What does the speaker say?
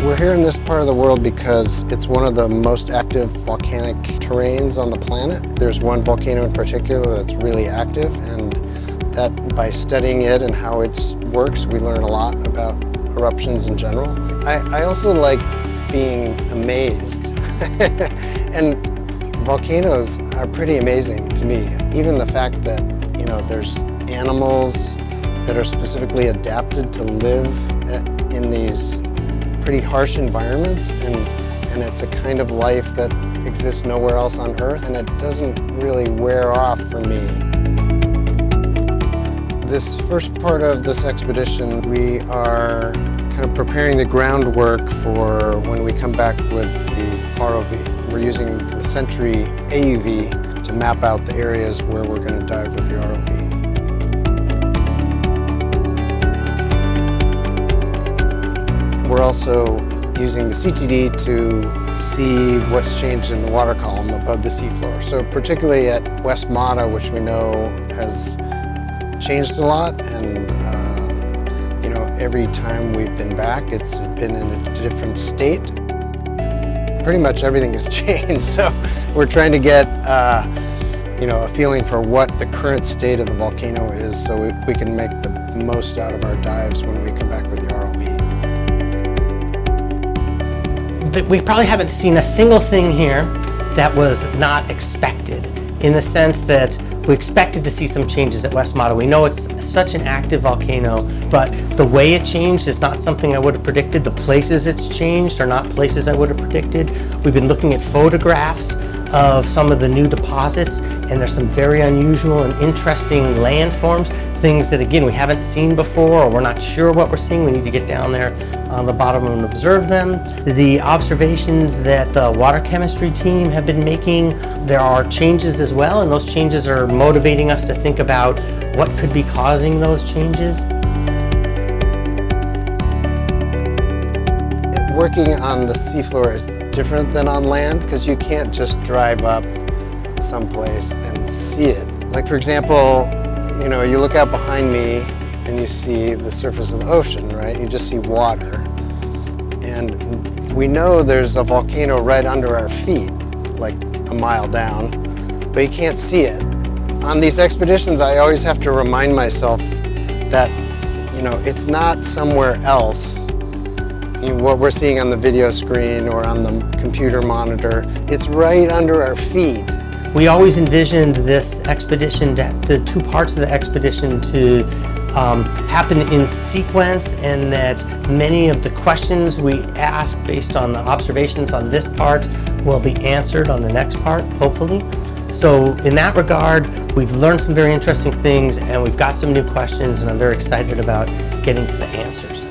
We're here in this part of the world because it's one of the most active volcanic terrains on the planet. There's one volcano in particular that's really active, and that by studying it and how it works, we learn a lot about eruptions in general. I also like being amazed. And volcanoes are pretty amazing to me. Even the fact that, you know, there's animals that are specifically adapted to live in these pretty harsh environments, and it's a kind of life that exists nowhere else on Earth, and it doesn't really wear off for me. This first part of this expedition, we are kind of preparing the groundwork for when we come back with the ROV. We're using the Sentry AUV to map out the areas where we're going to dive with the ROV. We're also using the CTD to see what's changed in the water column above the seafloor. So particularly at West Mata, which we know has changed a lot, and you know, every time we've been back, it's been in a different state. Pretty much everything has changed, so we're trying to get you know, a feeling for what the current state of the volcano is, so we can make the most out of our dives when we come back with the ROV. We probably haven't seen a single thing here that was not expected, in the sense that we expected to see some changes at West Mata. We know it's such an active volcano, but the way it changed is not something I would have predicted. The places it's changed are not places I would have predicted. We've been looking at photographs of some of the new deposits, and there's some very unusual and interesting landforms, things that, again, we haven't seen before, or we're not sure what we're seeing. We need to get down there on the bottom and observe them. The observations that the water chemistry team have been making, there are changes as well, and those changes are motivating us to think about what could be causing those changes. Working on the seafloor is different than on land, because you can't just drive up someplace and see it. Like, for example, you know, you look out behind me and you see the surface of the ocean, right? You just see water. And we know there's a volcano right under our feet, like a mile down, but you can't see it. On these expeditions, I always have to remind myself that, you know, it's not somewhere else. You know, what we're seeing on the video screen or on the computer monitor, it's right under our feet. We always envisioned this expedition, the two parts of the expedition, to happen in sequence, and that many of the questions we ask based on the observations on this part will be answered on the next part, hopefully. So in that regard, we've learned some very interesting things, and we've got some new questions, and I'm very excited about getting to the answers.